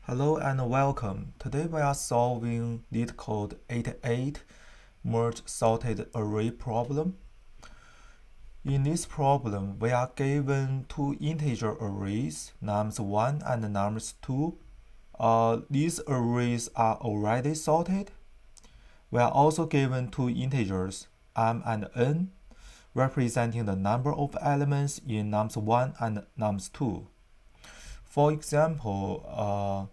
Hello and welcome. Today we are solving LeetCode 88 merge sorted array problem. In this problem, we are given two integer arrays, nums1 and nums2. These arrays are already sorted. We are also given two integers, m and n, representing the number of elements in nums1 and nums2. For example,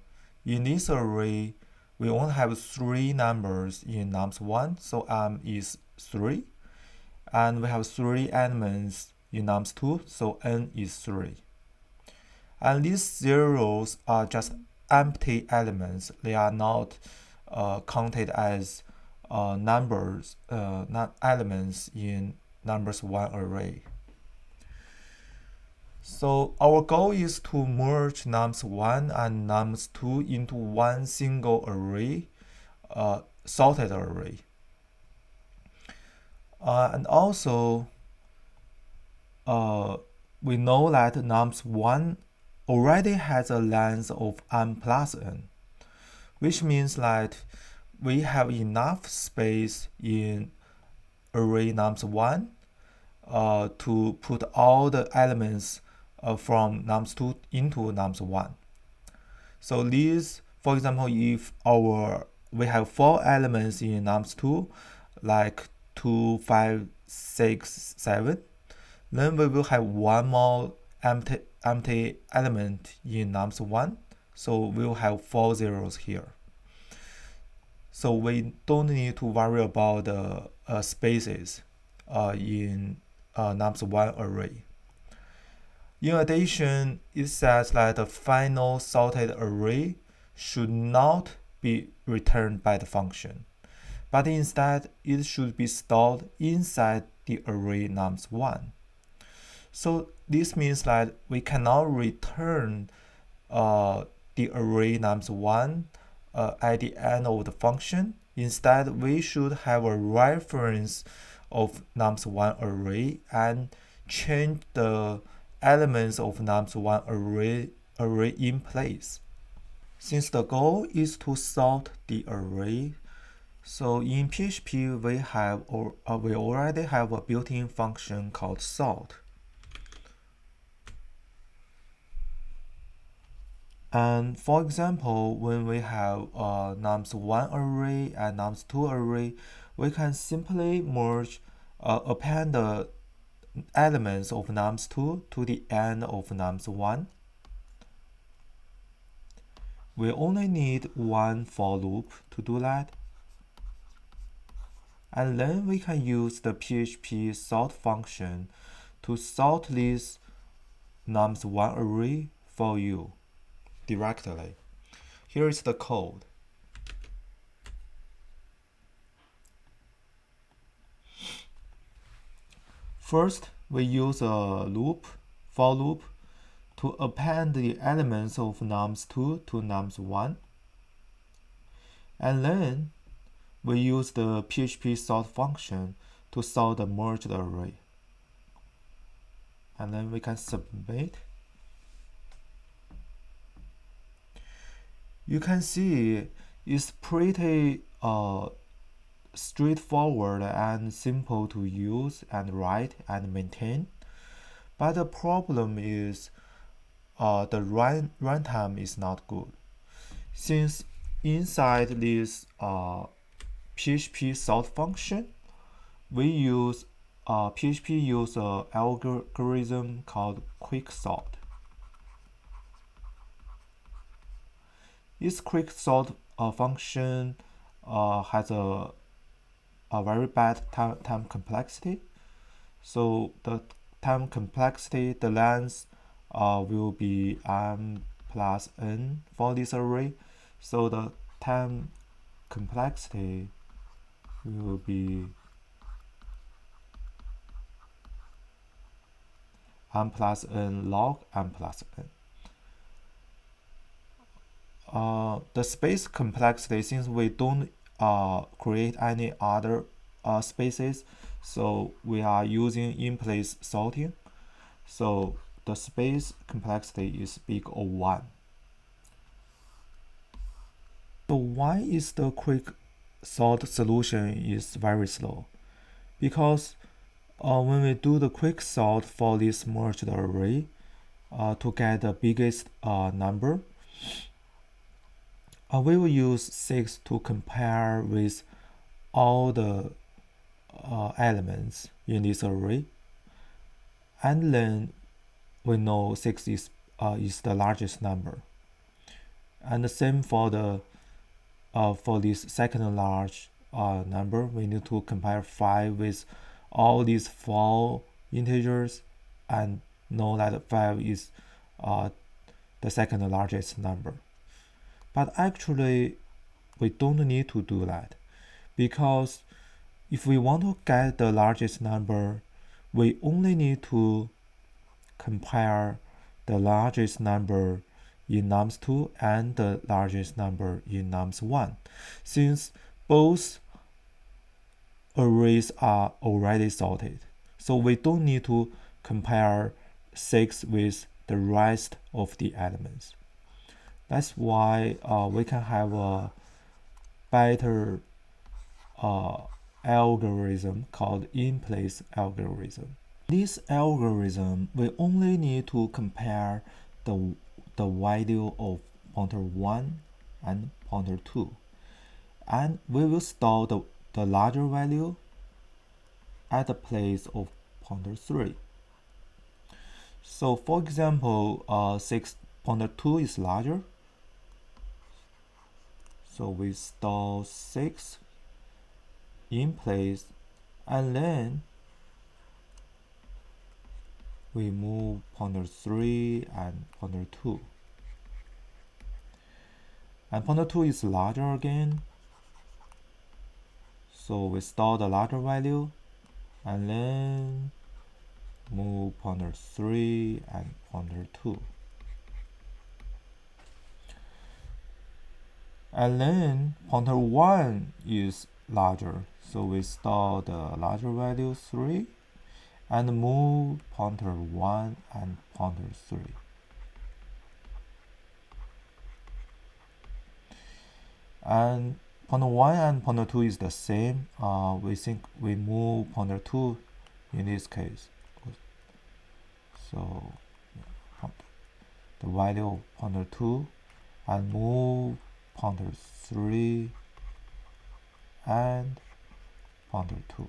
in this array, we only have three numbers in nums1, so m is 3. And we have three elements in nums2, so n is 3. And these zeros are just empty elements. They are not counted as numbers, not elements in numbers1 array. So our goal is to merge nums1 and nums2 into one single array, sorted array. And also, we know that nums1 already has a length of m plus n, which means that we have enough space in array nums1 to put all the elements from nums2 into nums1. So these, for example, if we have 4 elements in nums2, like 2, 5, 6, 7, then we will have one more empty element in nums1, so we'll have 4 zeros here. So we don't need to worry about the spaces in nums1 array. In addition, it says that the final sorted array should not be returned by the function, but instead it should be stored inside the array nums1. So this means that we cannot return the array nums1 at the end of the function. Instead, we should have a reference of nums1 array and change the elements of nums1 array in place. Since the goal is to sort the array, so in PHP we already have a built-in function called sort. And for example, when we have a nums1 array and nums2 array, we can simply append the elements of nums2 to the end of nums1. We only need one for loop to do that. And then we can use the PHP sort function to sort this nums1 array for you directly. Here is the code. First, we use a for loop, to append the elements of nums2 to nums1. And then we use the PHP sort function to sort the merged array. And then we can submit. You can see it's pretty straightforward and simple to use and write and maintain. But the problem is the runtime is not good. Since inside this PHP sort function, PHP use an algorithm called Quicksort. This Quicksort function has a very bad time complexity. So the time complexity, the length will be m plus n for this array. So the time complexity will be m plus n log m plus n. The space complexity, since we don't create any other spaces, so we are using in-place sorting. So the space complexity is big O1. why is the Quicksort solution is very slow? Because when we do the Quicksort for this merged array to get the biggest number, we will use 6 to compare with all the elements in this array, and then we know 6 is the largest number. And the same for the for this second large number, we need to compare 5 with all these 4 integers and know that 5 is the second largest number. But actually, we don't need to do that, because if we want to get the largest number, we only need to compare the largest number in nums2 and the largest number in nums1, since both arrays are already sorted. So we don't need to compare 6 with the rest of the elements. That's why we can have a better algorithm called in-place algorithm. This algorithm, we only need to compare the value of pointer 1 and pointer 2, and we will store the larger value at the place of pointer 3. So for example, 6 pointer 2 is larger, so we store 6 in place, and then we move pointer 3 and pointer 2. And pointer 2 is larger again, so we store the larger value, and then move pointer 3 and pointer 2. And then pointer 1 is larger, so we store the larger value 3 and move pointer 1 and pointer 3. And pointer 1 and pointer 2 is the same. We think we move pointer 2 in this case. So the value of pointer 2 and move pointer 3 and pointer 2.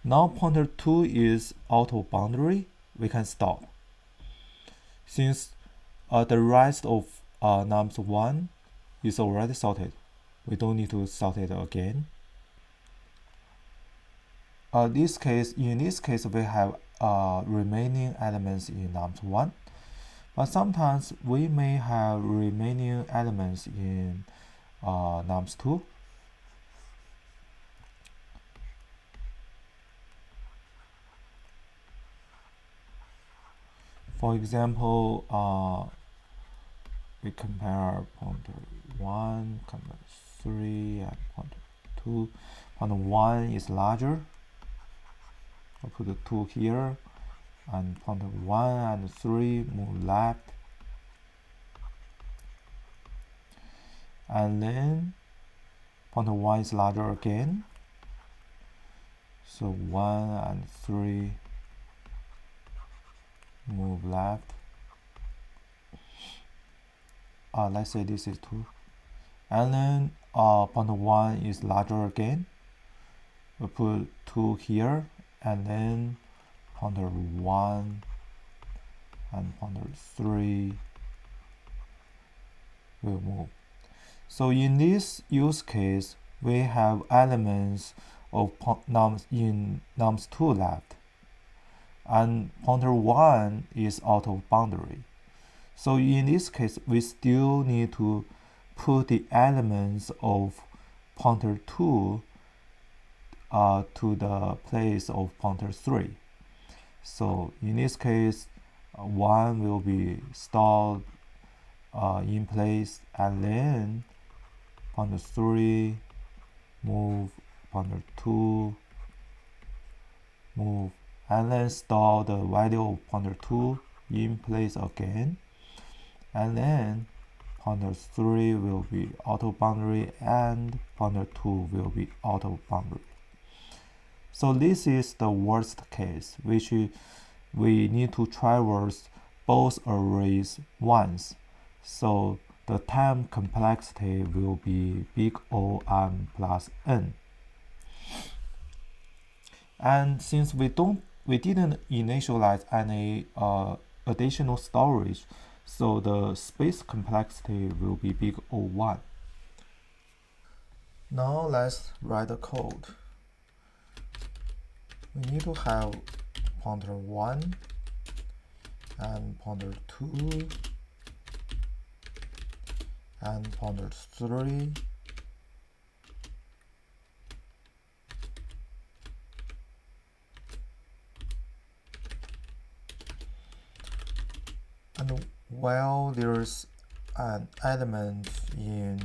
Now pointer 2 is out of boundary, we can stop. Since the rest of nums1 is already sorted, we don't need to sort it again. In this case, we have remaining elements in nums1, but sometimes we may have remaining elements in nums2. For example, we compare pointer 1, pointer 3, and pointer 2. Pointer 1 is larger. I'll put the 2 here, and pointer 1 and 3 move left. And then pointer 1 is larger again. So 1 and 3 move left. Let's say this is 2. And then pointer 1 is larger again. We put 2 here, and then pointer 1 and pointer 3 will move. So in this use case, we have elements of in nums2 left, and pointer 1 is out of boundary. So in this case, we still need to put the elements of pointer 2 to the place of pointer 3. So in this case, 1 will be stored in place, and then pointer 3 move, pointer 2 move, and then store the value of pointer 2 in place again, and then pointer 3 will be outer boundary and pointer 2 will be outer boundary. So this is the worst case, which we need to traverse both arrays once. So the time complexity will be big O m plus n. And since we didn't initialize any additional storage, so the space complexity will be big O1. Now let's write the code. We need to have pointer 1 and pointer 2 and pointer 3 and while there's an element in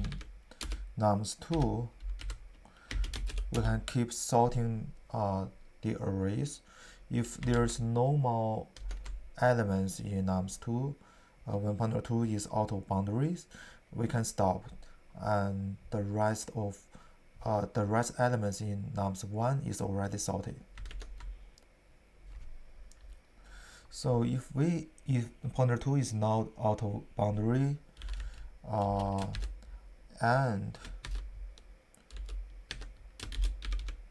nums2, we can keep sorting the arrays. If there's no more elements in nums2, when pointer 2 is out of boundaries, we can stop, and the rest elements in nums1 is already sorted. So if pointer 2 is not out of boundary, and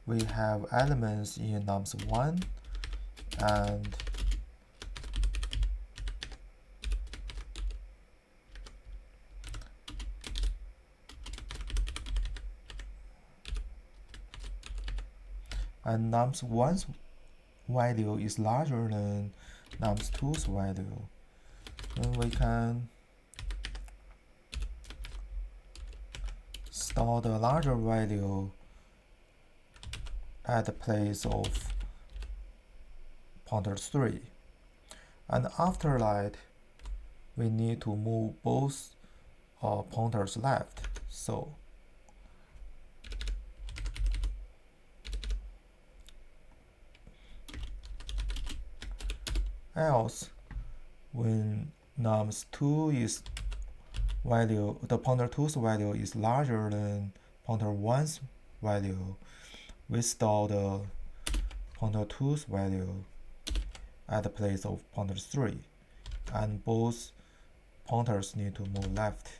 we have elements in nums1 and nums1's value is larger than nums2's value, then we can store the larger value at the place of pointer 3. And after that, we need to move both pointers left. So else, when nums2 is the pointer 2's value is larger than pointer 1's value, we store the pointer 2's value at the place of pointer 3, and both pointers need to move left.